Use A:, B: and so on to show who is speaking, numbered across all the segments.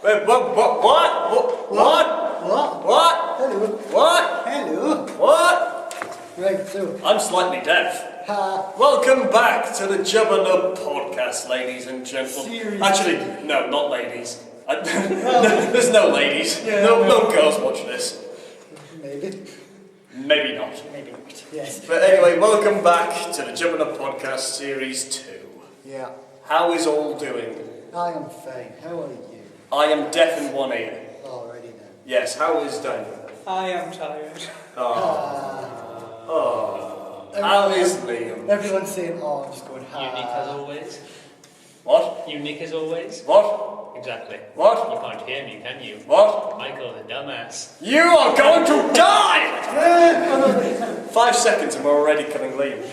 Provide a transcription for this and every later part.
A: Wait, what?
B: Hello.
A: What?
B: Hello.
A: What?
B: Right, so.
A: I'm slightly deaf. Welcome back to the Jubinub Podcast, ladies and gentlemen.
B: Seriously?
A: Actually, no, not ladies. There's no ladies.
B: Yeah,
A: no girls watch this.
B: Maybe.
A: Maybe not.
B: Maybe not. Yes.
A: But anyway, welcome back to the Jubinub Podcast Series 2.
B: Yeah.
A: How is all doing?
B: I am fine. How are you?
A: I am deaf in one ear.
B: Already then.
A: Yes, how is Daniel?
C: I am tired.
A: How is Liam?
B: Everyone's saying, oh, I'm just going,
D: Unique as always.
A: What?
D: Unique as always.
A: What?
D: Exactly.
A: What?
D: You can't hear me, can you?
A: What?
D: Michael, the dumbass.
A: You are going to die! 5 seconds and we're already killing Liam.
C: I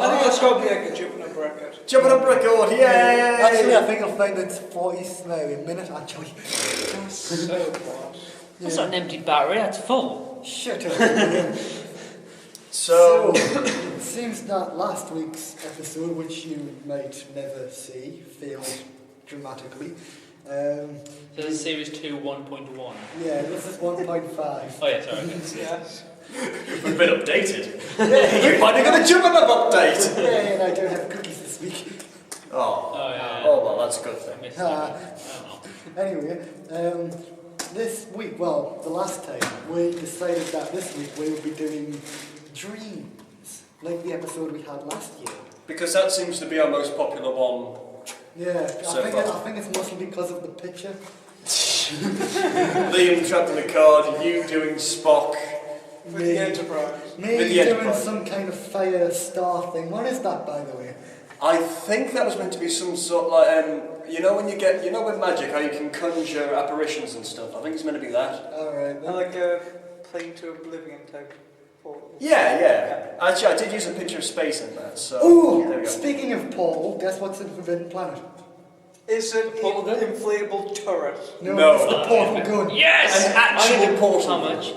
C: think that's got to be like a Jubinub record.
A: Jubinub record, yay!
B: Actually, I think I'll find it's 40 a minute, actually.
C: So close.
D: That's not an empty battery, that's full.
B: Shut up.
A: So,
B: it seems that last week's episode, which you might never see, failed dramatically.
D: So this is series 2, 1.1.
B: Yeah, this is 1.5.
D: Oh yeah, sorry.
C: Yes.
A: we've been updated. We're finally got a Jubinub update!
B: Yeah, and I don't have cookies this week.
A: Oh,
D: yeah.
A: Oh well, that's a good thing.
D: Missed it. Oh,
B: Anyway, this week, well, the last time, we decided that this week we would be doing dreams, like the episode we had last year.
A: Because that seems to be our most popular one.
B: Yeah,
A: So
B: I think it's mostly because of the picture.
A: Liam trapped in the card, you doing Spock.
C: With the Enterprise.
B: Me
A: With the
B: doing
A: Enterprise.
B: some kind of fire star thing. What is that, by the way?
A: I think that was meant to be some sort like, you know when you get, with magic, how you can conjure apparitions and stuff. I think it's meant to be that.
B: Alright
C: And
B: then.
C: like a plane to oblivion type portal.
A: Yeah. Actually, I did use a picture of space in that, so there
B: Ooh,
A: we go.
B: speaking of Paul, guess what's in Forbidden Planet?
C: Is it
D: Portal gun?
C: an inflatable turret?
A: No.
B: It's the portal gun.
D: yes!
A: An actual portal.
D: How much?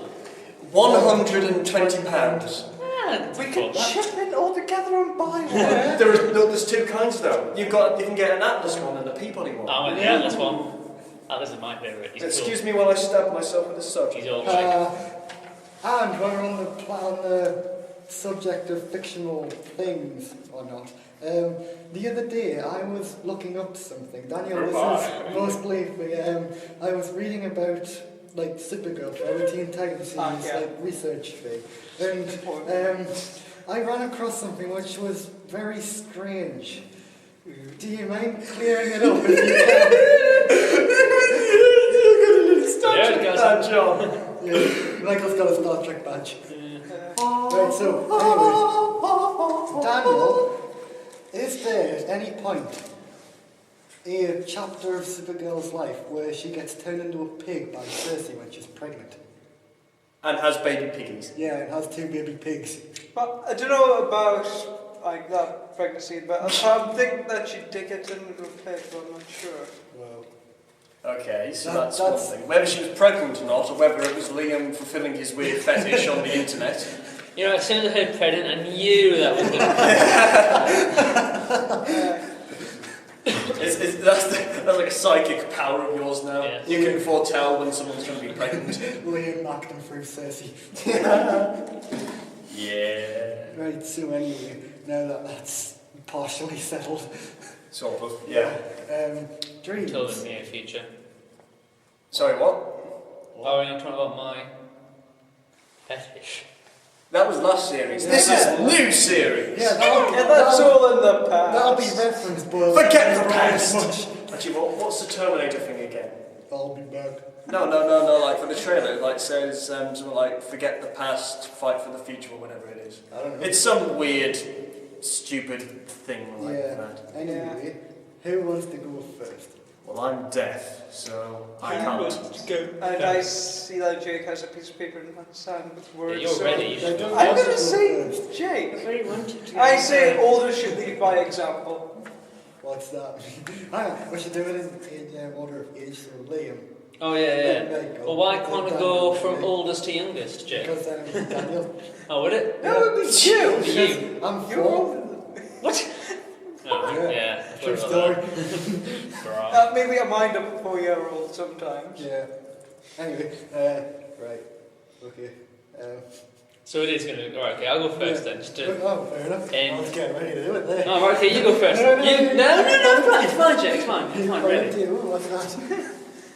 A: £120.
D: Ah,
C: We can chip it all together and buy one.
A: There's two kinds though. You can get an Atlas one and a Peabody one.
D: I went the Atlas one. Atlas is my favourite. He's
A: Excuse me while I stab myself with a sword.
D: He's all like,
B: And we're on the subject of fictional things or not. The other day I was looking up something. Daniel, this is mostly I was reading about like Supergirl for our Teen Titans series, like research thing. And I ran across something which was very strange. Do you mind clearing it up if you can?
A: Badge on.
B: Yeah, Michael's got a Star Trek badge. Right, so anyway, Daniel, is there at any point a chapter of Supergirl's life where she gets turned into a pig by Cersei when she's pregnant?
A: And has baby piggies.
B: Yeah, and has 2 baby pigs.
C: But I don't know about like that pregnancy, but I think that she did get turned into a pig, but I'm not sure.
B: Well,
A: Okay, so
B: That's-
A: that's one thing. Whether she was pregnant or not, or whether it was Liam fulfilling his weird fetish on the internet.
D: you know, as soon as I heard pregnant, I knew that was going to
A: That's like a psychic power of yours now.
D: Yes.
A: You can foretell when someone's going to be pregnant.
B: Liam acting through Cersei.
A: Yeah.
B: Right, so anyway, now that that's partially settled,
A: Sort of, yeah.
B: dreams.
D: Until the near future.
A: Sorry, what?
D: Oh, we're not talking about my fetish.
A: That was last series. This is new series.
B: Yeah,
C: That's all in the past.
B: that'll be referenced, but
A: Forget the past.
B: much.
A: Actually, what's the Terminator thing again?
B: I'll be back.
A: No, like for the trailer, it like says something like, forget the past, fight for the future, or whatever it is.
B: I don't know.
A: It's some weird, stupid thing like
B: Yeah.
A: that.
B: Anyway, who wants to go first?
A: Well, I'm deaf, so I
C: You
A: can't.
C: would go. And I see that Jake has a piece of paper in his hand with words.
D: Yeah, you're
C: so
D: ready. You should
B: don't-
D: go
C: I'm
D: first.
C: going to say Jake.
D: Very wanted to.
C: I say older should lead by example.
B: What's that mean? Hang on, we should do it in order of age, so Liam.
D: Oh yeah.
B: There you go.
D: Well, why can't it
B: Daniel,
D: go from
B: okay.
D: oldest to youngest, Jake?
B: Because Daniel.
D: Oh, would it?
C: That would be you.
D: You.
B: I'm
C: You're
B: 4.
C: older than me.
D: What? No,
B: Yeah.
D: yeah.
B: True
D: Sorry
B: story.
D: about that.
C: Maybe I mind up a 4-year-old sometimes.
B: Yeah. Anyway, right. Okay.
D: So it is going to... Alright, okay, I'll go first then. Just to...
B: Oh, fair enough. I was getting ready to do it there.
D: Oh, right, okay, you go first.
B: No,
D: It's fine, Jack, it's fine. It's fine, really.
B: What's that?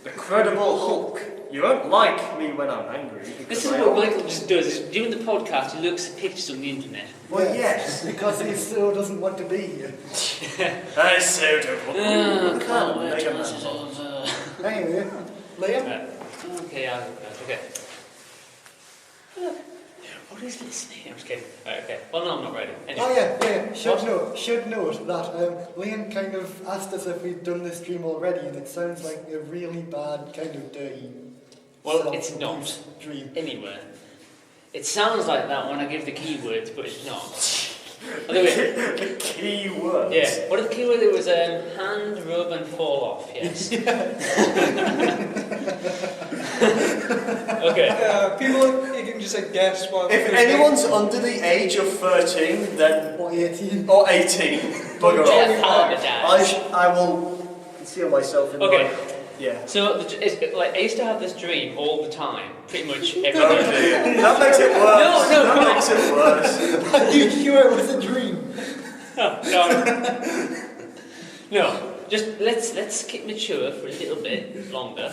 A: The Credible Hulk. You won't like me when I'm angry.
D: This is what Michael just does. Is during the podcast, he looks at pictures on the internet.
A: Well, yes.
B: Because he still doesn't want to be here.
A: I so don't want
D: Oh,
A: to.
D: can't wait
A: Make a
D: till
A: man.
D: this is over.
B: Anyway, Liam?
D: Okay, I'll go first. Okay. What is listening? I'm just kidding. Right, okay. Well, no, I'm not ready. Anyway.
B: Oh yeah. Should
D: What?
B: note that Liam kind of asked us if we'd done this stream already, and it sounds like a really bad, kind of dirty.
D: Well, it's not.
B: Dream.
D: Anywhere. It sounds like that when I give the keywords, but it's not. Other way.
A: The key words.
D: Yeah. What are the keywords? It was hand, rub, and fall off. Yes. Okay.
C: People, you can just like guess what.
A: If anyone's under the age of 13, then
B: Or 18.
A: or 18, bugger
D: Yeah,
A: off.
D: apologise.
A: I will conceal myself in
D: Okay.
A: my... Yeah.
D: So I used to have this dream all the time, pretty much every
A: Oh
D: night.
A: dear. That makes it worse.
D: No, come
A: that
D: on.
A: makes it worse.
B: Are you sure it was a dream?
D: No, just let's keep mature for a little bit longer.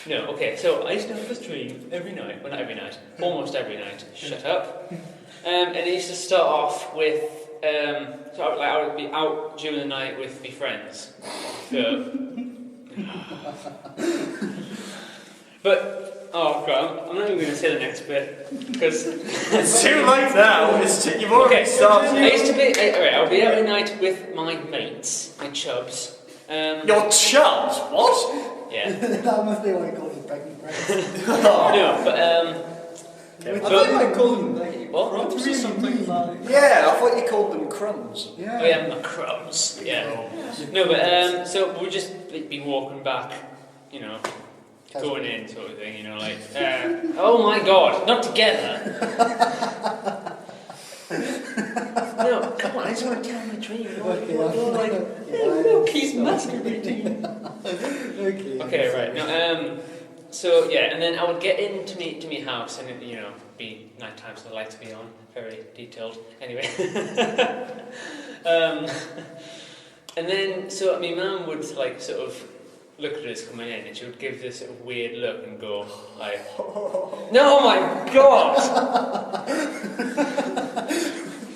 D: No, okay. So I used to have this dream every night. Well, not every night. Almost every night. Shut up. And it used to start off with. So I would be out during the night with my friends. So, but oh god, I'm not even going to say the next bit because
A: It's too late now. You've already
D: okay.
A: started.
D: I used to be. I'll be out at night with my mates, my chubs.
A: Your chubs? What?
D: Yeah.
B: That must be what I call you pregnant friends.
D: No, but
C: I thought you might call them like
D: What?
C: crumbs or something like.
A: Yeah, I thought you called them crumbs.
B: Yeah.
D: Oh yeah, my crumbs. Yeah. No, but so we'd just be walking back, you know, going in sort of thing, you know, like. Oh my God, not together. No, come on, I just want to tell my dream. Look, he's masturbating. Okay, right. Now, so yeah, and then I would get into me house, and it, you know, be nighttime, so the lights would be on, very detailed. Anyway, and then so my mum would like sort of look at us coming in, and she would give this sort of weird look and go like, "No, oh my God!"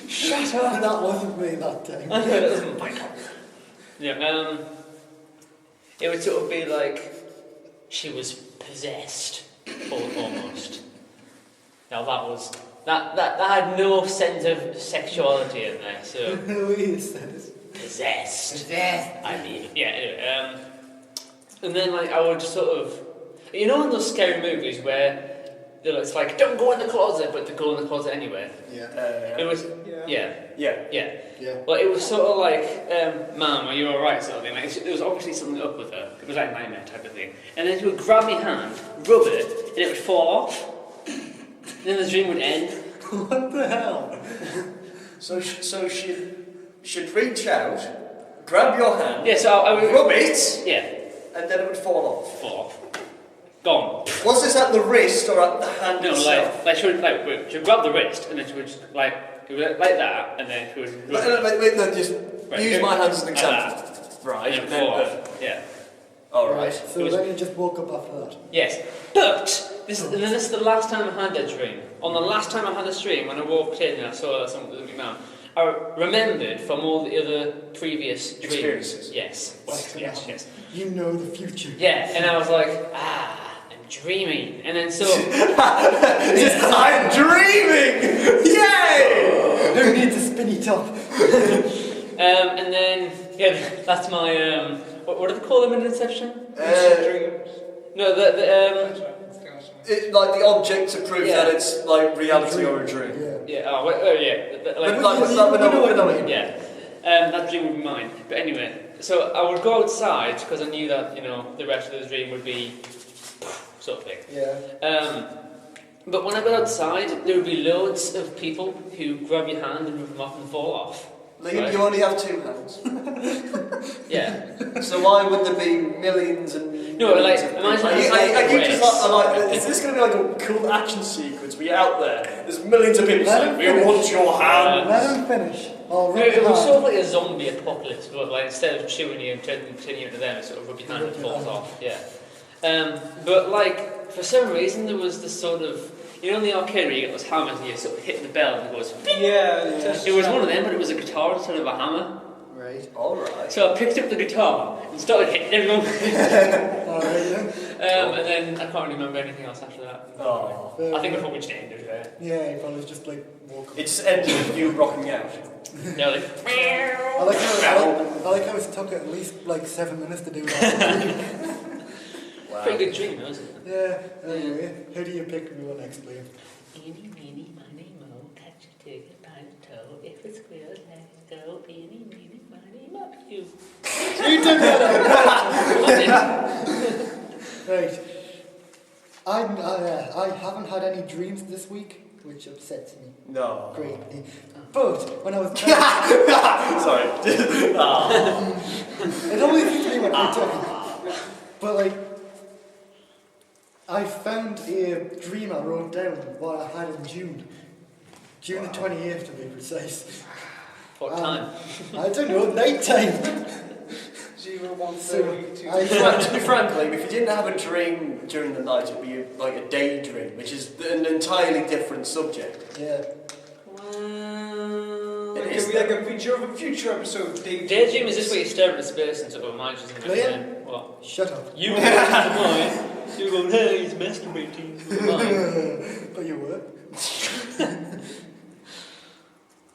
B: Shut up! That wasn't me that time.
D: That wasn't my God. Yeah. It would sort of be like she was possessed, almost. Now that had no sense of sexuality in there. So
B: Who is this?
D: possessed. I mean, yeah. Anyway, and then like I would sort of, you know, in those scary movies where it's like don't go in the closet, but they go in the closet anyway.
B: Yeah.
D: It was
A: Yeah.
D: yeah.
B: Yeah.
D: Well, it was sort of like, Mum, are you alright, sort of thing. Like, there was obviously something up with her. It was like nightmare type of thing. And then she would grab my hand, rub it, and it would fall off. And then the dream would end.
B: What the hell?
A: So she'd reach out, grab your hand,
D: Yeah, so I would...
A: rub it,
D: Yeah,
A: and then it would fall off.
D: fall off. Gone.
A: Was this at the wrist or at the hand
D: No,
A: itself?
D: like she would grab the wrist, and then she would just, like that, and then she would...
A: Wait, no, just
D: Right,
A: use
D: here.
A: my hand as an
D: Like
A: example. Right,
D: And then fall off. Yeah.
A: Alright.
B: So
D: It was-
B: then you just woke up after that.
D: Yes, but this is the last time I had that dream. On the last time I had this dream, when I walked in and I saw something with my mum, I remembered from all the other previous dreams.
A: Experiences.
D: Yes, yes.
B: You know the future.
D: Yeah, and I was like, I'm dreaming. And then so,
A: I'm dreaming! Yay!
B: Who needs a spinny top?
D: and then, yeah, that's my, what do they call them in Inception?
C: Dreams.
D: No,
A: Like the object to prove
D: Yeah.
A: that it's like reality or a dream.
B: Yeah.
D: That dream would be mine. But anyway, so I would go outside because I knew that, you know, the rest of the dream would be sort of thing.
B: Yeah.
D: But when I got outside, there would be loads of people who grab your hand and rip them off and fall off.
A: Liam,
D: Right.
A: you only have two hands.
D: Yeah.
A: So why would there be millions and
D: No, like,
A: millions of
D: imagine
A: people?
D: it's like
A: Are you
D: a
A: just
D: race.
A: like, is this going to be like a cool action sequence where you're out there, there's millions of people
B: Let
A: saying,
B: him
A: we
B: finish.
A: want your hands.
B: Let him finish. I'll rub
D: It
B: your
D: was
B: hand.
D: sort of like a zombie apocalypse, but like instead of chewing you and turning you into them, it sort of rub your hand and falls off. Yeah. But like for some reason there was this sort of, you know, in the arcade where you get those hammers and you sort of hit the bell and it goes.
C: Yeah.
D: It was one of them, but it was a guitar instead of a hammer.
B: Right.
A: Alright.
D: So I picked up the guitar and started hitting everyone.
B: Alright, yeah.
D: And then I can't really remember anything else after that.
A: Oh.
D: I think I probably just ended there.
B: Yeah, he probably just like walk.
A: It just ended with you rocking out.
D: Yeah, like.
B: I like how it took at least like 7 minutes to do that.
A: Wow.
D: Pretty good dream, wasn't it?
B: Yeah, anyway, how do you pick me one next, Liam?
D: Eeny, meeny, miny, mo, catch a ticket by the toe. If it's squeal, let it go. Eeny, meeny, miny, mo, you.
B: You took that
D: What
B: Right. I haven't had any dreams this week, which upsets me
A: No.
B: greatly. But when I was
A: Sorry.
B: it always used to be when I talk. But like, I found a dream I wrote down what I had in June the 28th to be precise.
D: What time?
B: I don't know, night time.
C: 0, 1,
B: So,
C: 30, 2.
A: To be frank, Liam, if you didn't have a dream during the night, it'd be like a daydream, which is an entirely different subject.
B: Yeah.
A: It
C: It
A: is
C: could be like a feature of a future episode.
D: Daydream is this where you stare at space and sort of imagine something.
B: Liam?
D: What?
B: Shut up.
D: You go to mine. You go, hey, he's masturbating with mine.
B: But you were.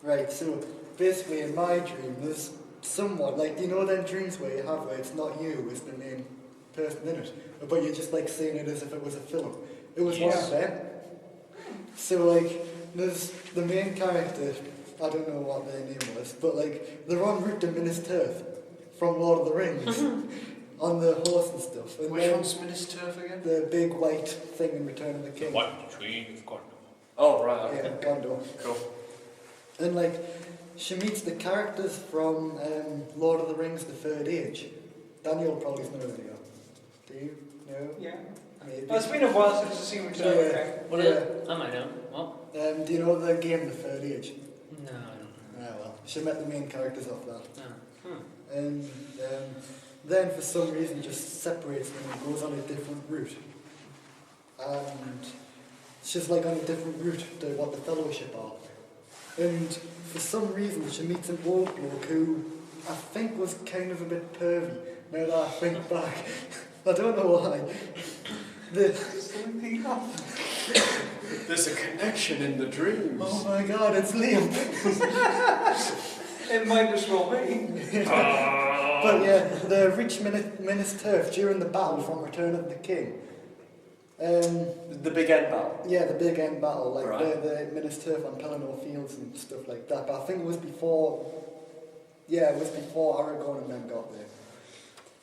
B: Right, so basically in my dream there's somewhat like, you know them dreams where you have where it's not you, it's the main person in it, but you're just like seeing it as if it was a film. It was one of them. So like there's the main character, I don't know what their name was, but like they're en route to Minas Tirith from Lord of the Rings on the horse and stuff. And
A: Which
B: then
A: one's Minas Tirith again?
B: the big white thing in Return of the King.
D: What tree you've got?
A: Oh, right. Okay.
B: Yeah, Gondor.
A: Cool.
B: And like, she meets the characters from Lord of the Rings: The Third Age. Daniel probably knows who they are. Do you? No?
C: Yeah.
B: Maybe.
C: It's been a while since I've seen Return of the King.
D: What is it? I might know. What?
B: Do you know the game The Third Age?
D: No, I don't know.
B: Ah, well. She met the main characters off that.
D: No.
B: And then for some reason just separates them and goes on a different route. And she's like on a different route to what the Fellowship are. And for some reason she meets an old bloke who I think was kind of a bit pervy, now that I think back. I don't know why.
A: There's a connection in the dreams.
B: Oh my god, it's Liam.
C: It might as well be.
B: But yeah, they reach Minas Tirith during the battle from Return of the King.
A: The big end battle.
B: Yeah, the big end battle, like
A: Right.
B: the Minas Tirith on Pelennor Fields and stuff like that. But I think it was before. Yeah, it was before Aragorn and them got there.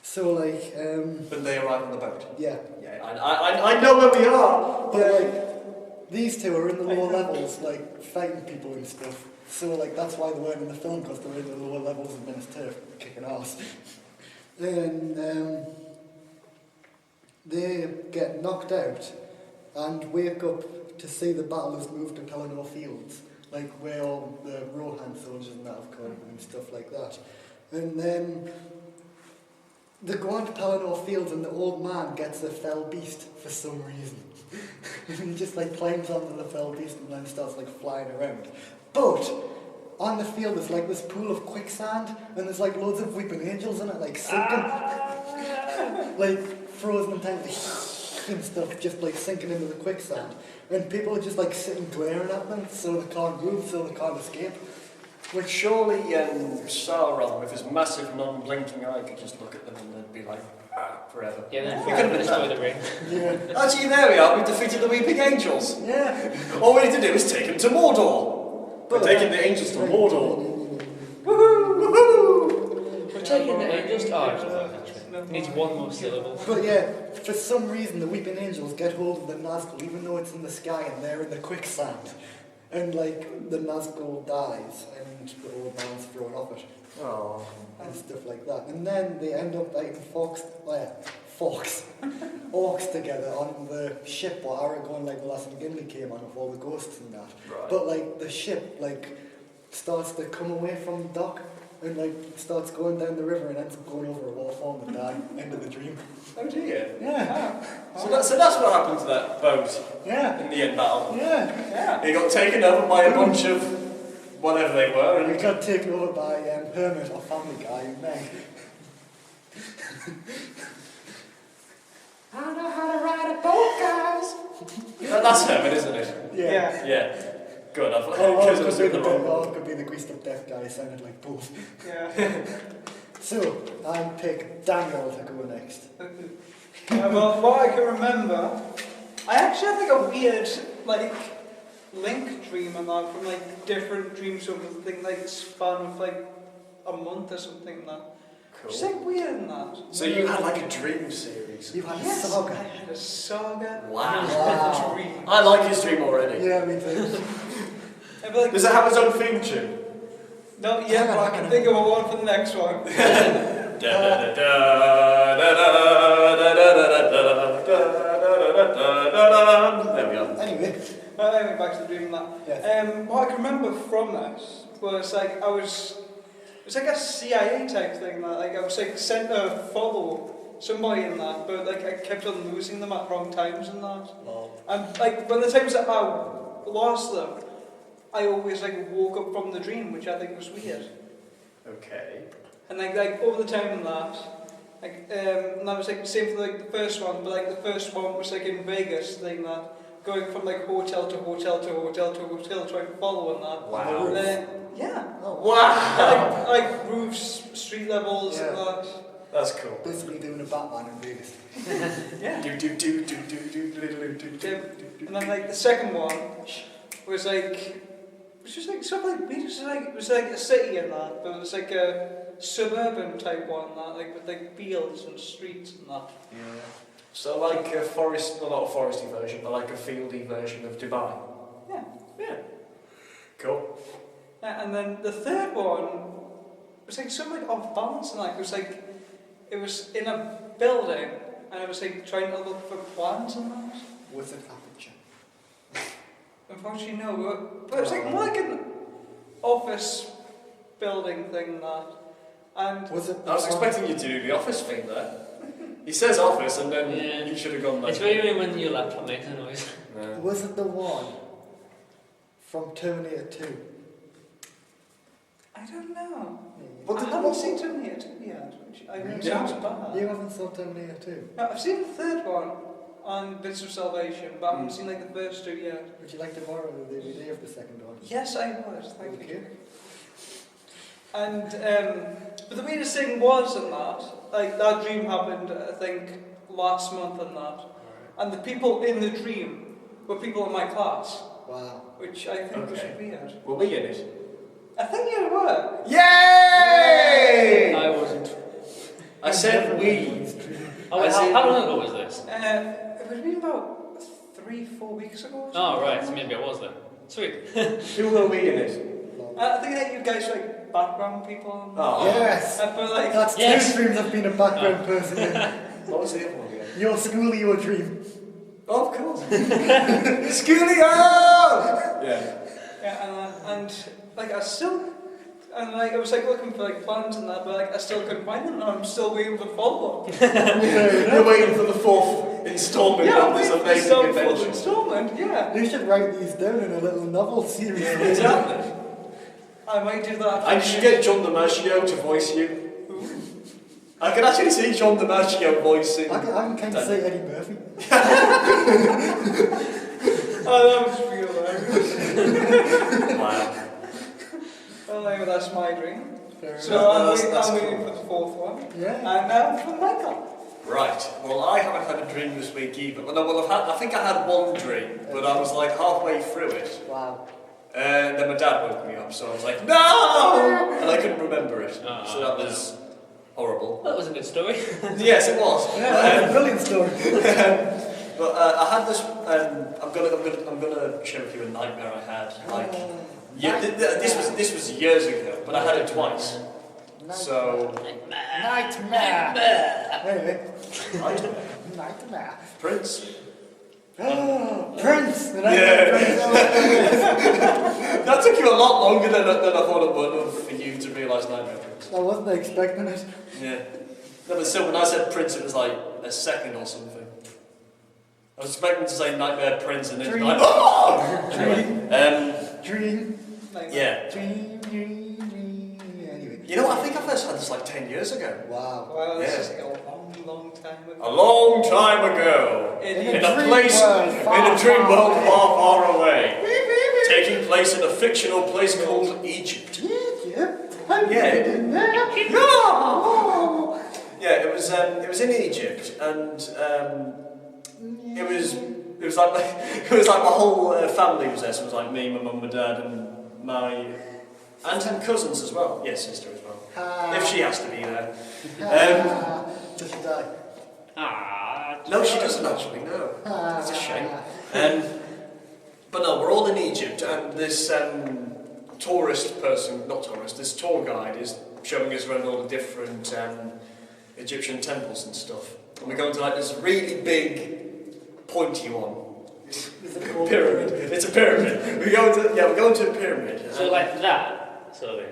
B: So like,
A: When they arrive on the boat.
B: yeah.
A: Yeah, I know where we are.
B: But like, these two are in the lower levels, like fighting people and stuff. So like, that's why they weren't in the film, because they were in the lower levels of Minas Tirith, kicking ass. And they get knocked out and wake up to see the battle has moved to Pelennor Fields, like where all the Rohan soldiers and that have come and stuff like that. And then they go on to Pelennor Fields and the old man gets a fell beast for some reason. And he just like climbs onto the fell beast and then starts like flying around. But on the field there's like this pool of quicksand and there's like loads of weeping angels in it, like sinking. Like frozen in time and stuff, just like sinking into the quicksand. And people are just like sitting glaring at them so they can't move, so they can't escape.
A: Which surely Sauron, with his massive non-blinking eye, could just look at them and they'd be like, forever.
D: Yeah, then
A: We could have been
D: destroy
A: that.
D: the ring.
B: Yeah.
A: Actually, there we are. We defeated the Weeping Angels.
B: Yeah.
A: All we need to do is take them to Mordor. We're taking the angels to Mordor.
D: We're taking the angels to Argyle. Needs one more syllable.
B: But yeah, for some reason the weeping angels get hold of the Nazgul even though it's in the sky and they're in the quicksand. And like the Nazgul dies and the old man's thrown off it.
A: Oh.
B: And stuff like that. And then they end up like orcs together on the ship what Aragorn like the last McGinley came on with all the ghosts and that.
A: Right.
B: But like the ship like starts to come away from the dock and like starts going down the river and ends up going over a waterfall and die. End of the dream.
A: Oh dear.
B: Yeah.
A: So that's what happened to that boat
B: Yeah.
A: in the end battle.
B: Yeah.
A: He got taken over by a bunch of whatever they were.
B: And we
A: And
B: got taken over by Hermit or Family Guy and Meg.
A: I know how to ride a boat, guys. That's Herman, isn't it?
C: Yeah.
A: Yeah. Good. I thought
B: Oh,
A: because I
B: it
A: was
B: could be
A: doing
B: the
A: the wrong.
B: could be the greased up deaf guy. Sounded like both.
C: Yeah.
B: So I pick Daniel to go next.
C: Well, what I can remember, I actually had like a weird, like, link dream and that from like different dreams over the thing, like span of like a month or something and that. It's
A: Cool.
C: like weird and that.
A: So you had like a dream series.
B: You had a
C: Yes,
B: saga.
C: I had a saga.
A: Wow.
C: A dream.
A: I like his dream already.
B: Yeah, me too.
C: I'd be like,
A: Does it have its own theme tune?
C: not yet, but I can think of a one for the next one.
A: There we are.
B: Anyway,
C: Anyway, back to the dream and that.
B: yes.
C: What I can remember from this was like it was like a CIA type thing that like I was like sent to follow somebody in that, but like I kept on losing them at wrong times and that. And like when the times that I lost them, I always like woke up from the dream, which I think was weird.
A: Okay.
C: And like over the time and that, like and that was like the same for like the first one, but like the first one was like in Vegas thing that going from like hotel to hotel to hotel to hotel trying to follow and that.
A: Wow.
C: And then, yeah.
B: Oh,
A: Wow.
C: Like roofs, street levels and
B: Yeah.
C: that.
A: That's cool.
B: Basically doing a Batman in Vegas.
C: Yeah.
A: Do do do do do do do do do do.
C: And then like the second one was like it was just like something like it was like a city and that, but it was like a suburban type one that like with like fields and streets and that.
A: Yeah. So like a forest, well not a foresty version, but like a fieldy version of Dubai.
C: Yeah.
A: Yeah. Cool.
C: And then the third one was like something like off balance and like it was in a building and I was like trying to look for plans and that.
B: Was it aperture?
C: Unfortunately no, but it was like more like an office building thing and that. And
B: Was it?
A: I was expecting you to do the office thing there. He says office and then
D: Yeah.
A: you should have gone like...
D: It's very weird when your laptop makes a noise.
A: Yeah.
B: Was it the one from Terminator 2?
C: I don't know.
B: What
C: I
B: did
C: haven't
B: what-
C: seen Terminator 2 yet, which I know
A: Yeah.
C: sounds bad.
B: You haven't saw Terminator 2.
C: No, I've seen the third one on Bits of Salvation, but I haven't seen like the first two yet.
B: Would you like to borrow the DVD of the second one?
C: Yes, I would. Thank
B: Okay.
C: you. And but the weirdest thing was in that, like that dream happened, I think, last month and that, and the people in the dream were people in my class,
B: Wow.
C: which I think was
A: Okay.
C: weird.
A: Were we in it?
C: I think you were.
A: Yay!
D: I wasn't.
A: I said we.
D: Oh, wait, how long ago was this?
C: It would have been about 3-4 weeks ago. Or
D: Oh,
C: something.
D: right, so maybe I was then. Sweet.
A: Who were we in it?
C: I think that you guys were like background people. And
A: Oh.
B: Yes!
C: but like,
B: That's
D: Yes.
B: two dreams I've been a background person in.
A: What was the other one again?
B: Your school, your dream.
A: Oh, of course. Schoolio! Yeah.
C: yeah, and like I still, and like I was like looking for like plans and that, but like I still couldn't find them, and I'm still waiting for follow up.
A: You're waiting for the fourth instalment of this amazing
C: fourth
A: adventure.
C: installment. Yeah,
B: You should write these down in a little novel series.
A: Exactly.
C: I might do that.
A: And you should get John DiMaggio to voice you. I can actually see John DiMaggio voicing.
B: I can kind of say Eddie Murphy.
C: Oh, that was real.
A: Wow.
C: Well, anyway, that's my dream.
B: Fair
C: So
B: enough.
A: That's
C: I'm
A: cool.
C: waiting for the fourth one.
B: Yeah.
C: And for Michael.
A: Right. Well, I haven't had a dream this week either. Well, I think I had one dream, but I was like halfway through it.
B: Wow.
A: And then my dad woke me up, so I was like, no! And I couldn't remember it. So that was horrible.
D: That was a good story.
A: Yes, it was.
B: Yeah, that's a brilliant story.
A: But I had this. I'm gonna share with you a nightmare I had. Like, yeah, this was years ago, but I had it twice. So,
B: Nightmare. Anyway. Nightmare.
A: Prince.
B: Oh, Prince. The
A: Yeah.
B: Prince.
A: That took you a lot longer than I thought it would for you to realise Nightmare Prince.
B: I wasn't expecting it.
A: Yeah. No, but still, when I said Prince, it was like a second or something. I was expecting to say Nightmare Prince and then
B: Dream.
A: like, oh!
B: Dream.
A: Yeah.
B: Dream. Anyway.
A: You know, I think I first had this like 10 years ago.
B: Wow.
C: Well, this
A: Yeah.
C: is like a long time ago.
A: A long time ago.
C: In
A: In a
B: dream
A: place,
B: world
A: in
B: far,
A: a dream
B: far
A: world
B: away.
A: far, far away. Taking place in a fictional place called Egypt. Yeah, it was in Egypt, and it was like my whole family was there. So it was like me, my mum, my dad, and my aunt and cousins as well. Yes, sister as well, if she has to be there.
B: Does she die?
A: No, she doesn't actually. No, it's a shame. But no, we're all in Egypt, and this this tour guide is showing us around all the different Egyptian temples and stuff. And we're going to like this really big, pointy one.
B: Is it called
A: Pyramid. It's a pyramid. We're going to a pyramid.
D: So like that, sort of.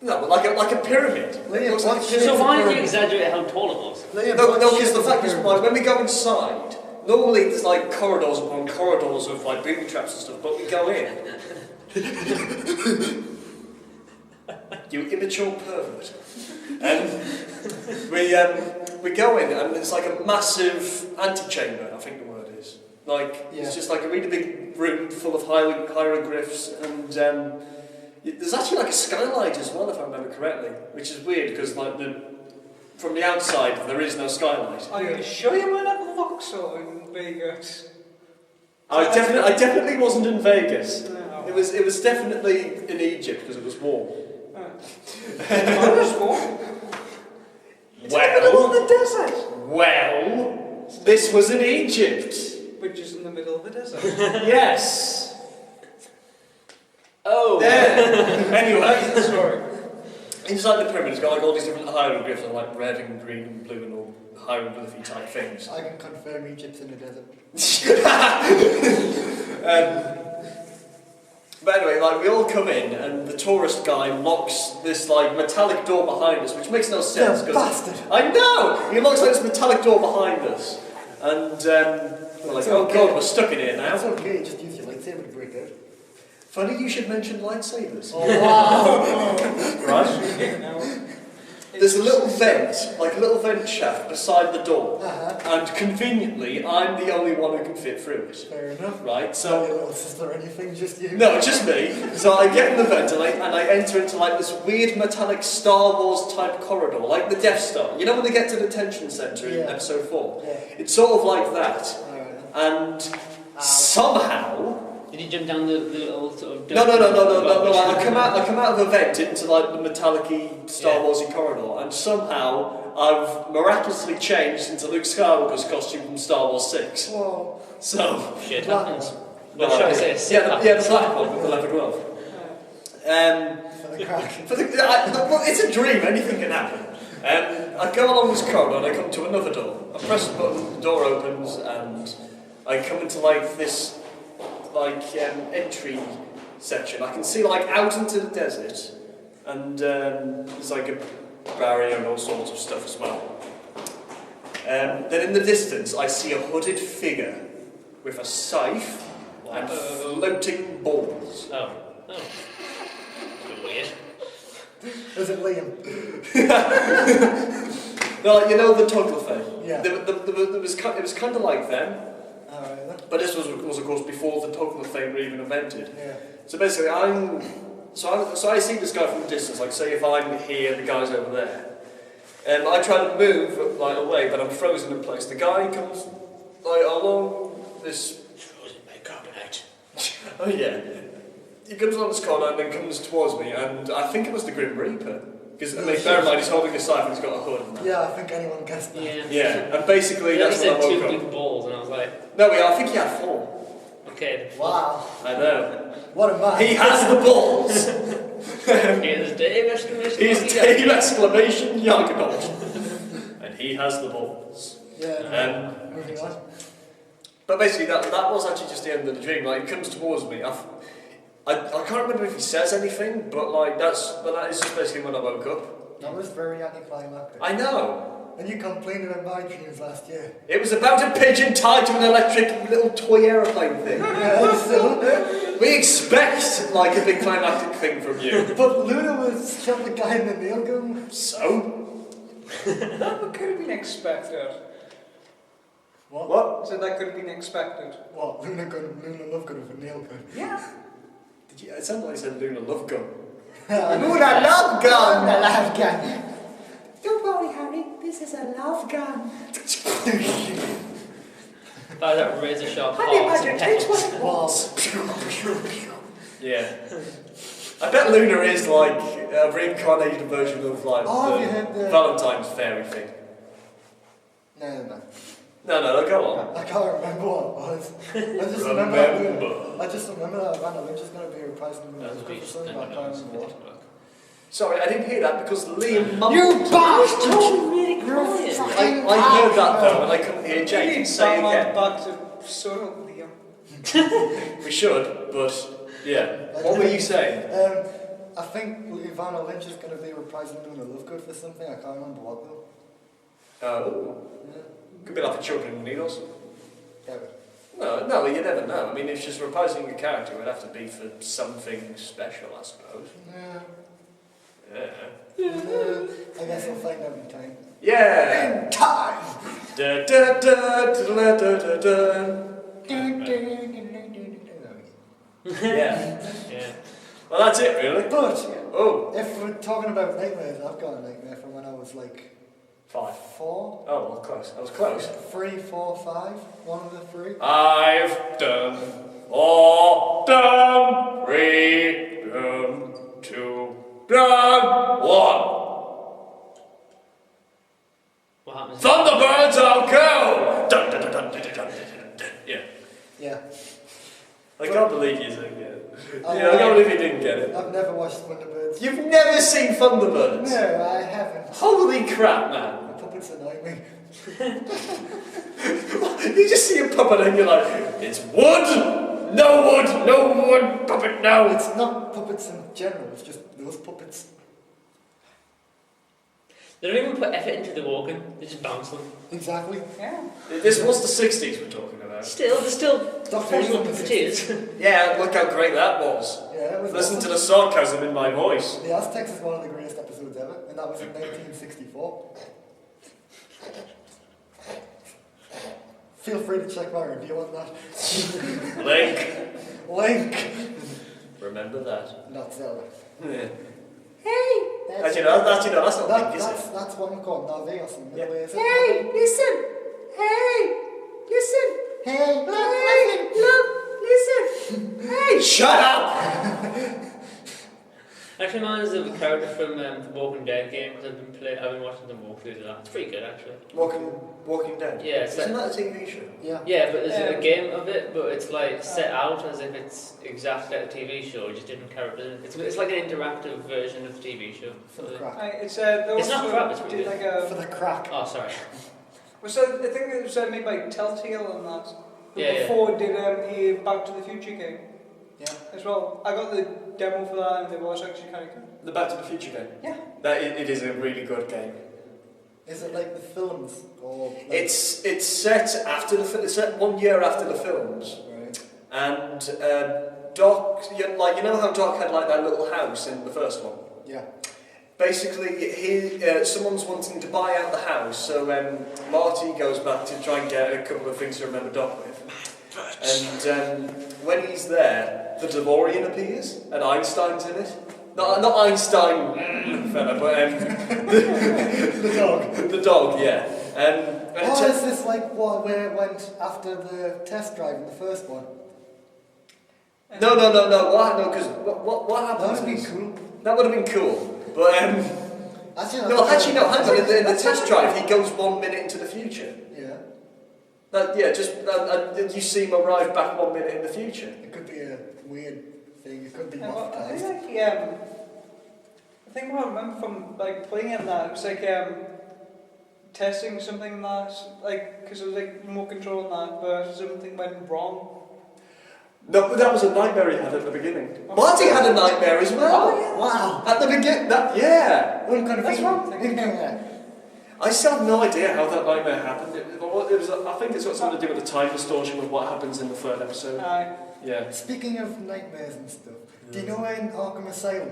A: No, but like a pyramid.
B: Liam,
A: Looks like a
B: what's
A: pyramid.
D: So why do you exaggerate how tall it was?
B: Liam,
A: No,
B: what's
A: because the
B: shaped
A: fact is,
B: pyramid?
A: like, when we go inside, normally there's like corridors upon corridors of like booby traps and stuff, but we go in. You immature pervert. We go in and it's like a massive antechamber, I think the word is. Like,
B: Yeah.
A: it's just like a really big room full of hieroglyphs, and there's actually like a skylight as well, if I remember correctly, which is weird because like from the outside there is no skylight.
C: Are you sure you went at Vauxhall in Vegas?
A: I definitely wasn't in Vegas.
C: No.
A: It was definitely in Egypt because it was warm.
C: It's in the middle of the desert.
A: Well, this was in Egypt.
C: Which is in the middle of the desert.
A: Yes.
D: Oh!
A: Yeah. Anyway,
C: That's the story.
A: inside the pyramid, it's got like all these different hieroglyphs, and like red and green and blue and all hieroglyphy type things.
B: I can confirm Egypt's in the desert.
A: But anyway, like we all come in, and the tourist guy locks this like metallic door behind us, which makes no sense.
B: You bastard!
A: I know. He locks like this metallic door behind us, and we're like, oh god, we're stuck in here
B: That's
A: now.
B: okay, just use your lightsaber to break out.
A: Funny you should mention lightsabers.
B: Oh wow!
A: Right? There's a little vent, like a little vent shaft beside the door, and conveniently, I'm the only one who can fit through it.
B: Fair enough.
A: Right?
B: Not
A: So.
B: your little sister or anything, just you.
A: No, it's just me. So I get in the vent and I enter into like this weird metallic Star Wars type corridor, like the Death Star. You know when they get to the detention centre in
B: Yeah.
A: episode 4?
B: Yeah.
A: It's sort of like that.
B: Alright.
A: And somehow...
D: Did you jump down the little sort of...
A: No. I come out of a vent into like the metallic-y Star Warsy corridor, and somehow I've miraculously changed into Luke Skywalker's costume from Star Wars 6.
B: Whoa.
A: So...
D: Shit
B: Black
D: happens.
B: one.
D: Well, shall I say a sick
A: the black one with the leather glove.
B: For the crack.
A: It's a dream, anything can happen. I go along this corridor and I come to another door. I press the button, the door opens, and I come into like this entry section. I can see like out into the desert, and there's like a barrier and all sorts of stuff as well. Then in the distance I see a hooded figure with a scythe and floating balls.
D: Oh. That's a bit weird.
B: Is it Liam?
A: No, you know the Toggle thing?
B: Yeah.
A: It was kind of like them,
B: Alright then.
A: but this was of course before the Toggle thing were even invented.
B: Yeah.
A: So basically so I see this guy from a distance, like say if I'm here, the guy's over there. I try to move like away, but I'm frozen in place. The guy comes like along this...
D: Frozen by carbonite.
A: Oh yeah. He comes along this corner and then comes towards me, and I think it was the Grim Reaper. Because, I mean, bear in mind, he's holding a scythe and he's got a hood and that.
B: Yeah, I think anyone guessed that.
D: Yeah.
A: Yeah, and basically
D: Yeah,
A: that's
D: he
A: when I
D: said two
A: woke up.
D: big balls, and I was like,
A: No, I think he had 4.
D: okay.
B: Wow.
A: I know.
B: What a man.
A: He has the balls!
D: Here's Dave exclamation.
A: He's Dave exclamation Juggernaut. And he has the balls.
B: Yeah. Moving on.
A: But basically, that was actually just the end of the dream. Like, it comes towards me. I can't remember if he says anything, but like that is just basically when I woke up.
B: That was very anticlimactic.
A: I know.
B: And you complained about my dreams last year.
A: It was about a pigeon tied to an electric little toy aeroplane thing.
B: Yeah, so.
A: We expect like a big climactic thing from you.
B: But Luna was shot the guy in the nail gun.
A: So?
C: That could have been expected.
B: What?
C: So that could have been expected.
B: What? Luna love gun with a nail gun.
C: Yeah.
A: It sounded like you said Luna Love Gun.
B: Luna love gun! A love gun.
E: Don't worry, Harry. This is a love gun.
D: By that razor sharp
E: Honey
D: parts
E: badger,
D: and
E: takes
D: petals.
E: what it wants.
A: Yeah. I bet Luna is like a reincarnated version of like
B: have you heard the...
A: Valentine's fairy thing.
B: No.
A: No, go on.
B: I can't remember what it was. I just remember that Vanna Lynch is going to be reprising the movie for something, but I can't remember what.
A: Sorry, I didn't hear that because Liam mumbled.
B: You bastard!
D: Really quiet.
A: I heard that though, and I couldn't hear Jake say it again.
C: Back to Sonal, Liam.
A: We should, but yeah. What were you saying?
B: I think Vanna Lynch is going to be reprising Luna Lovegood for something. I can't remember what though.
A: Yeah. Could be like a Children in Needles.
B: Yeah.
A: No, you never know. I mean, if she's reprising a character, it would have to be for something special, I suppose.
B: Yeah.
A: Yeah.
B: I guess I'll find out in time.
A: Yeah.
B: In time!
A: Da da da da da da da. Yeah. Well, that's it, really.
B: But, if we're talking about nightmares, I've got a nightmare from when I was like
A: 5.
B: 4.
A: Oh, well, close. I was close.
B: 3, 4, 5. One of the 3.
A: I've done, all done, 3, done, 2, done, 1.
D: What happens?
A: Thunderbirds, I'll go! Dun, dun, dun, dun, dun, dun, dun, dun. Yeah. I can't believe you didn't get it. I can't believe you didn't get it.
B: I've never watched Thunderbirds.
A: You've never seen Thunderbirds?
B: No, I haven't.
A: Holy crap, man.
B: The puppets annoy me.
A: You just see a puppet and you're like, it's wood! No wood, puppet, no!
B: It's not puppets in general, it's just those puppets.
D: They don't even put effort into the walking, they just bounce them.
B: Exactly.
C: Yeah.
A: This was the 60s we're talking about.
D: Still, they're still
B: Doctor Who's
D: professional
B: in the
D: puppeteers.
A: Yeah, look how great that was.
B: Yeah, it was
A: Listen
B: awesome.
A: to the sarcasm in my voice.
B: The Aztecs is one of the greatest episodes ever, and that was in 1964. Feel free to check my review on that. Link.
A: Remember that.
B: Not Zelda.
A: Yeah.
E: Hey!
A: That's not Link, is it?
B: That's what I'm called, Navi or something.
A: Yeah.
E: Hey! Listen! Hey! Listen!
B: Hey!
E: Look! Listen! Hey!
A: Shut up!
D: Actually, mine is a character from the Walking Dead game because I've been watching them walkthroughs of that. It's pretty good actually.
A: Walking Dead.
D: Yeah, it's
A: Isn't
D: like,
A: that a TV show?
B: Yeah.
D: yeah, but there's a game of it, but it's like set out as if it's exactly like a TV show, just different characters. It's like an interactive version of the TV show.
B: For the crack.
C: It's
D: not crap, it's pretty
C: did
D: good.
C: like
B: For
C: a.
B: the crack.
D: Oh, sorry.
C: I think it was made by Telltale and that. But
D: Yeah,
C: before did a Back to the Future game.
B: Yeah.
C: As well. I got the demo for that and it was actually kind of good.
A: The Back to the Future game?
C: Yeah.
A: It is a really good game.
B: Is it like the films? Or like
A: It's set after it's set 1 year after the films.
B: Right.
A: And Doc, you know how Doc had like that little house in the first one?
B: Yeah.
A: Basically, someone's wanting to buy out the house, so Marty goes back to try and get a couple of things to remember Doc with. And when he's there, the DeLorean appears, and Einstein's in it. Not Einstein, fella, but
B: The dog.
A: the dog, yeah.
B: Is this like where it went after the test drive in the first one?
A: No. Because what happened?
B: That would be cool.
A: That would have been cool. But hang on. In the test drive, he goes 1 minute into the future.
B: Yeah.
A: You see him arrive back 1 minute in the future.
B: It could be a weird thing. It could be
C: I
B: mocked.
C: think I think what I remember from like playing it and that, it was like testing something and that, like, because it was like remote control and that, but something went wrong.
A: No, but that was a nightmare he had at the beginning. Marty had a nightmare as well.
C: Oh, yeah.
B: Wow.
A: At the beginning, yeah.
C: That's wrong.
A: I still have no idea how that nightmare happened. I think it's got something to do with the time distortion with what happens in the third episode. Yeah.
B: Speaking of nightmares and stuff, do you know in Arkham Asylum?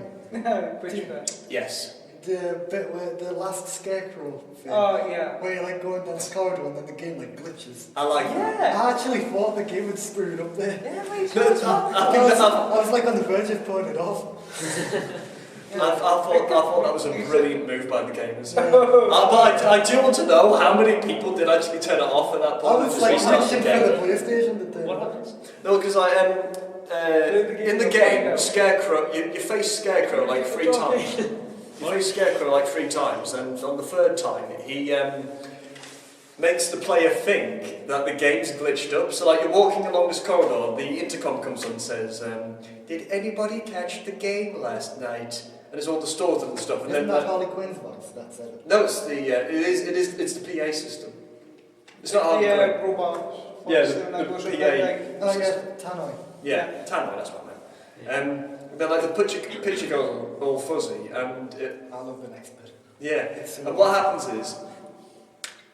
C: Which bit?
A: Yes.
B: The bit where the last scarecrow thing.
C: Oh, yeah.
B: Where you're like going down this corridor and then the game like glitches.
A: I like that.
B: I actually thought the game would screw it up there.
C: Yeah, mate.
B: I was like on the verge of pulling it off.
A: I thought that was a brilliant move by the gamers. But I do want to know how many people did actually turn it off at that
B: I
A: point.
B: was like
A: Restart
B: wishing
A: the
B: for
A: game.
B: the PlayStation to turn
D: What
B: it off.
D: happens?
A: No, because in the game, Scarecrow, you face Scarecrow like 3 times. You face Scarecrow like 3 times, and on the 3rd time, he makes the player think that the game's glitched up. So like you're walking along this corridor, the intercom comes on and says, "Did anybody catch the game last night?" And it's all distorted and stuff. And
B: Isn't
A: then
B: that Harley Quinn's voice that said it?
A: no, it's it's the PA system. It's not Harley Quinn.
C: The robot.
A: Yeah,
C: voice
A: the
C: and that
A: PA.
C: goes with, like,
B: Oh yeah, Tannoy.
A: Yeah, Tannoy, that's what I meant. Then like the picture goes all fuzzy, and
B: I love the next bit.
A: yeah, and what happens is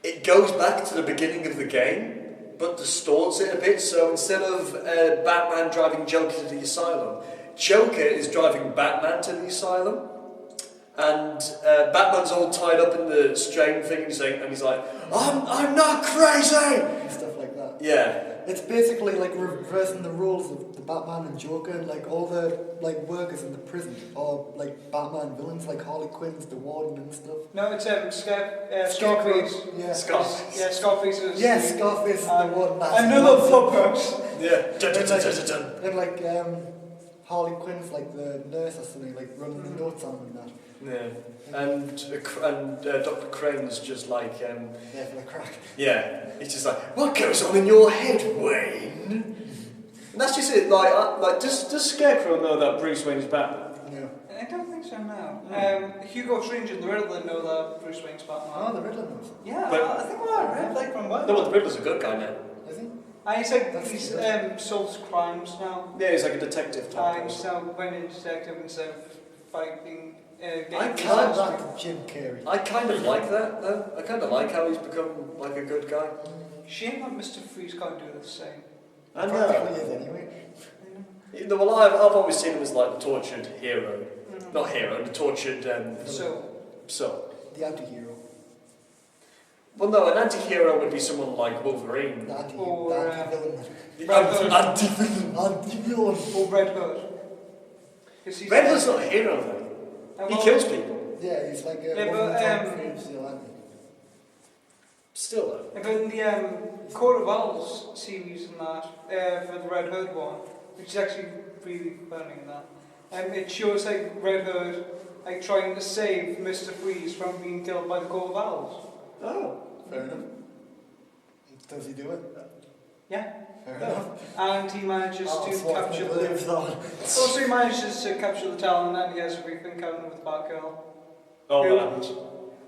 A: it goes back to the beginning of the game, but distorts it a bit. So instead of Batman driving Joker to the asylum, Joker is driving Batman to the asylum, and Batman's all tied up in the strain thing, and he's like, "I'm not crazy,"
B: And stuff like that.
A: Yeah.
B: It's basically like reversing the roles of the Batman and Joker, and like all the like workers in the prison are like Batman villains, like Harley Quinn's the warden and stuff.
C: No, it's
B: Scarecrow.
C: Scarface.
B: Yeah.
A: Scarface.
C: Yeah, Scarface is.
B: Yeah, Scarface is the warden.
C: Another puppet.
A: Yeah. Dun, dun, dun, dun, dun.
B: And like Harley Quinn's like the nurse or something, like running the notes on and that.
A: Yeah. And Dr. Crane's just like
B: Yeah, for the crack.
A: yeah, he's just like, "What goes on in your head, Wayne?" And that's just it. Like does Scarecrow know that Bruce Wayne is Batman?
B: Yeah.
C: I don't think so now. Hugo Strange and the Riddler know that Bruce Wayne's Batman.
B: Oh, the Riddler knows.
C: Yeah,
A: But-
C: I think what I read like from what.
A: No, but the Riddler's a good guy now.
B: Is he?
C: He's like
B: That's
C: he's
B: good.
C: solves crimes now.
A: Yeah, he's like a detective type.
C: He's now went into detective instead of fighting.
A: I
C: Getting
A: can't-
B: Like that Jim Carrey.
A: I kind of like that though. I kind of like how he's become like a good guy.
C: Shame that Mr. Freeze can't do the same.
A: I
B: Practically
A: know.
B: is anyway.
A: Well, I've always seen him as like the tortured hero, not hero, the tortured so.
B: The anti-hero.
A: Well, no, an anti-hero would be someone like Wolverine.
B: The
C: Or,
B: anti-villain.
A: The
C: Red Hood.
A: anti-villain.
B: Anti-villain.
C: Or Red Hood. 'Cause he's
A: Red Hood's not a hero though. He kills people.
B: Yeah, he's like a
C: Yeah, but,
B: one-time vigilante.
A: Still though.
C: But in the Court of Owls series and that, for the Red Hood one, which is actually really funny in that, it shows like Red Hood like trying to save Mr. Freeze from being killed by the Court of Owls.
A: Oh.
B: Fair enough. Does he do it?
C: Yeah.
B: Fair enough.
C: And he manages
B: Oh,
C: to
B: so
C: capture
B: I lives
C: the...
B: on.
C: Also he manages to capture the Talon and he has a brief encounter with Batgirl.
A: Oh,
C: Who-
A: what happened?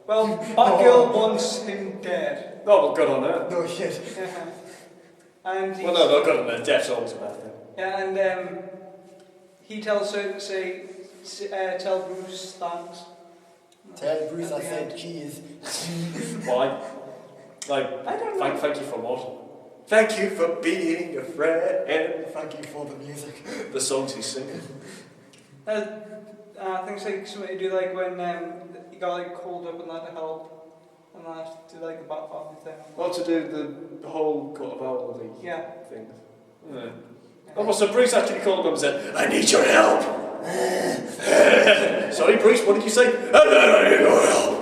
C: Well, Batgirl wants him dead.
A: Oh, well, good on her.
B: No shit.
C: And
A: Well, no, good on her. Death's always a bad thing.
C: Yeah, and he tells her to say, tell Bruce thanks.
B: Tell Bruce I
C: At the
B: said
C: end.
B: cheese.
A: Why? Like,
C: I don't know.
A: thank you for what? Thank you for being a friend.
B: Thank you for the music.
A: The songs he's singing.
C: Things like something to do like when he got like called up and that to help and that to like the Bat Family thing.
A: Well, to do the whole Court of Owl
C: Yeah.
A: thing. Yeah. Oh, so Bruce actually called him and said, "I need your help." Sorry, Bruce, what did you say? I need your help.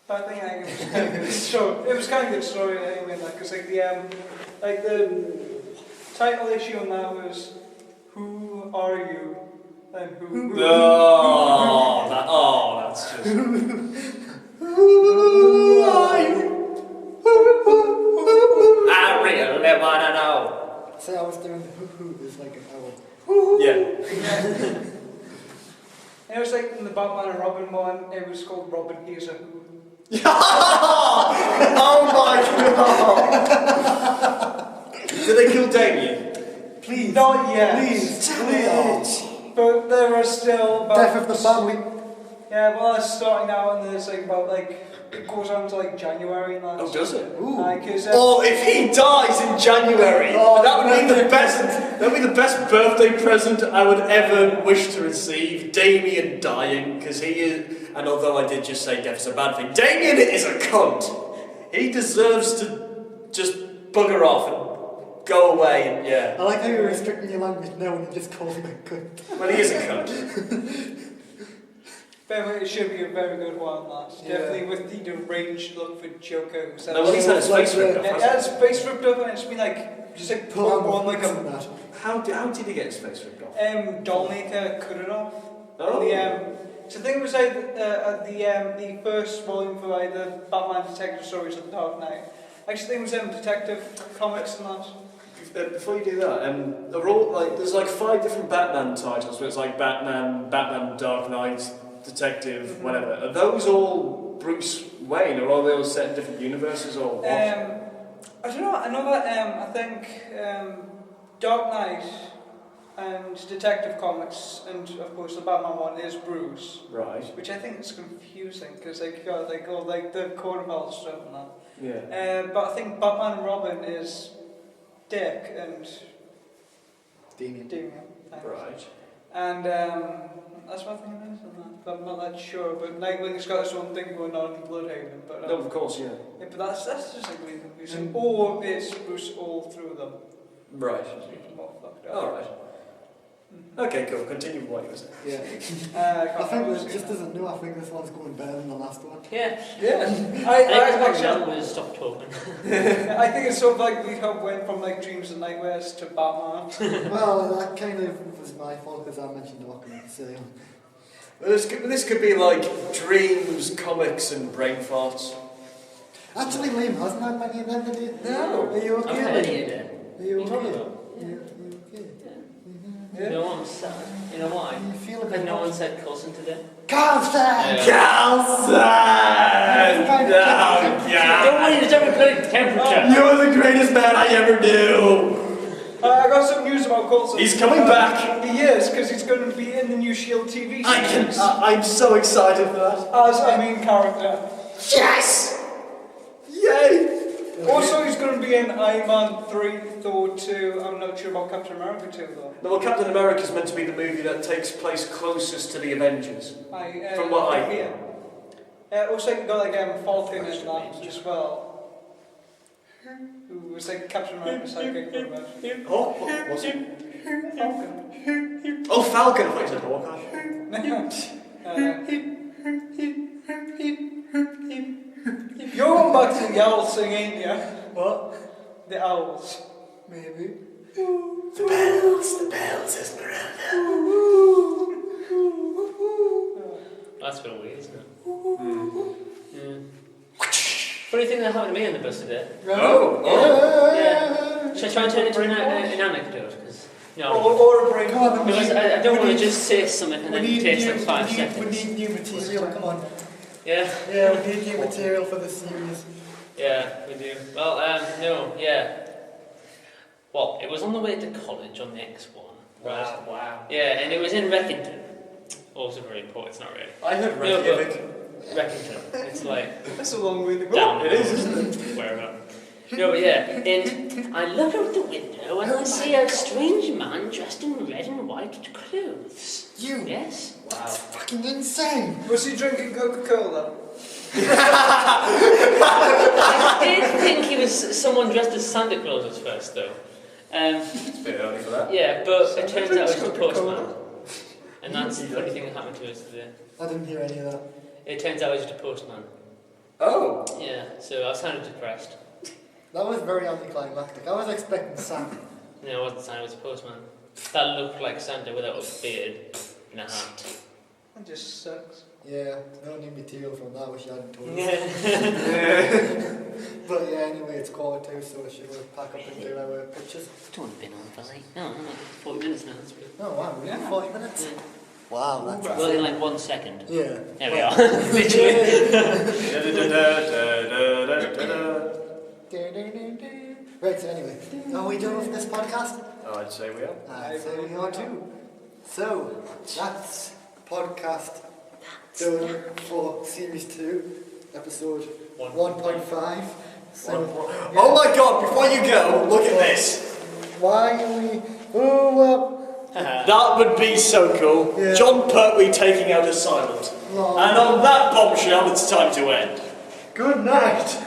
C: But I think it was kind of good story. It was kind of good story anyway, because like the title issue on that was "Who Are You?" and who.
A: That's just.
B: Who are you?
A: I really wanna know.
B: Say I was doing the hoo-hoo is like an owl.
C: And it was like in the Batman and Robin one, it was called Robin Here's a Who.
A: Oh my god! Did they kill Damien?
B: Please.
C: Not yet.
B: Please.
C: But there are still about...
B: Death of the family.
C: Yeah, well, it's starting now, and there's like about like... It goes on to like January and that.
A: Oh, does it?
B: Ooh.
A: Oh, if he dies in January, that would be the best. That would be the best birthday present I would ever wish to receive. Damien dying, because he is. And although I did just say death is a bad thing, Damien is a cunt. He deserves to just bugger off and go away. And yeah.
B: I like how you're restricting your language now and you just call him a cunt.
A: Well, he is a cunt.
C: It should be a very good one, that.
B: Yeah.
C: Definitely with the deranged look for Joker.
A: No, well, he's had his face ripped off.
C: Yeah, his face ripped up, and it's been like just like
B: Pull
C: put on like a.
B: that.
A: How did he get his face ripped off?
C: Dollmaker cut it off.
A: Oh.
C: So the thing was like the first volume for either Batman Detective Stories or The Dark Knight. Actually, I think it was Detective Comics and that.
A: Before you do that, they're all like there's like 5 different Batman titles, but it's like Batman, Dark Knight, Detective, whatever. Are those all Bruce Wayne, or are they all set in different universes, or what?
C: I don't know. I know that I think Dark Knight and Detective Comics, and of course the Batman one is Bruce.
A: Right.
C: Which I think is confusing because like you got like all like the Cornwall stuff and that.
A: Yeah.
C: But I think Batman and Robin is Dick and
B: Damien.
C: thanks.
A: Right.
C: And that's what I think it is. I'm not that sure, but Nightwing's got his own thing going on in Bloodhaven. But
A: No, of course, yeah.
C: yeah, but that's just like really confusing. Or it's Bruce all through them.
A: Right.
C: Just makes it more fucked up.
A: All right. Okay, cool. Continue with what you were saying.
B: Yeah. I think that just as a new, I think this one's going better than the last one.
D: Yeah.
C: Yeah.
D: I
C: Actually,
D: will stop talking.
C: I think it's sort of like we went from like Dreams and Nightmares to Batman.
B: Well, that kind of was my fault because I mentioned the Walking Museum.
A: This could be like dreams, comics, and brain farts.
B: Actually, Liam hasn't had many of them, did he?
A: No.
B: Are you
D: I've
B: okay?
D: had
B: Liam?
D: any of them.
B: Are you
D: What are you
B: okay?
D: talking about?
B: You okay?
C: Yeah.
D: You know what I'm sad? You know why?
B: You feel a
D: Because
B: bit
D: no one said Coulson today.
B: Carlson!
A: Carlson!
D: Don't worry, it's every bloody temperature.
A: You're the greatest man I ever knew!
C: I got some news about Coulson.
A: He's coming back!
C: He is, because he's going to be in the new S.H.I.E.L.D. TV series.
A: I'm so excited for that.
C: As a main character.
A: Yes! Yay!
C: Also, he's going to be in Iron Man 3, Thor 2. I'm not sure about Captain America 2 though.
A: No, well, Captain America is meant to be the movie that takes place closest to the Avengers. From what I hear.
C: Also, you got like Falcon in that as well. Who was like Captain America's sidekick for a bit.
A: Oh, what was it?
C: Falcon.
A: Oh, Falcon! I thought you said Hawkeye.
C: You're going back to the owls thing, ain't you?
B: What?
C: The owls.
B: Maybe.
A: The bells, Esmeralda.
D: That's been weird, isn't it? Yeah. Funny thing that happened to me on the bus today.
A: Oh!
D: Yeah. Should I try and turn it into an anecdote? No.
C: Or a brain.
B: Come on,
D: Because I don't want to just say something and then it takes like 5 seconds.
B: We need new material, come on.
D: Yeah?
B: Yeah, we need new material for this series.
D: Yeah, we do. Well, no, yeah. Well, it was on the way to college on the X1. Right?
A: Wow.
D: Yeah, and it was in Reckington. Also very important, it's not really.
A: I heard
D: No,
A: Reykjavik.
D: Reckington. It's like
C: That's a long way to go.
D: down
A: It is, isn't it?
D: wherever. No, but yeah, and I look out the window and I see a strange man dressed in red and white clothes.
B: You?
D: Yes?
B: That's fucking insane!
C: Was he drinking Coca-Cola?
D: I did think he was someone dressed as Santa Claus at first, though.
A: It's a bit early for that.
D: Yeah, but it turns out it was a postman. And that's the funny thing that happened to us today.
B: I didn't hear any of that.
D: It turns out it was just a postman.
A: Oh!
D: Yeah, so I was kind of depressed.
B: That was very anticlimactic. I was expecting Santa.
D: No, it wasn't Santa, it was a postman. That looked like Santa without a beard and a hat.
C: That just sucks.
B: Yeah, no new material from that, wish you hadn't told us.
D: Yeah.
B: But yeah, anyway, it's 2:45, so we should pack up and do our pictures.
D: Don't want to be on for like, no, 40 minutes now, that's good.
B: Oh wow, we
C: Yeah.
B: have 40 minutes?
D: Yeah.
B: Wow, that's
D: Well, in like 1 second.
B: yeah.
D: There we are. Literally.
B: Right, so anyway, are we done with this podcast?
A: Oh, I'd say we are.
B: I'd say we are too. So, that's podcast done for Series 2, Episode 1.5. So,
A: Oh my god, before you go, look at this.
B: why are we... Oh,
A: That would be so cool.
B: Yeah.
A: John Pertwee taking out a silent.
B: Lol.
A: And on that bombshell, it's time to end.
B: good night.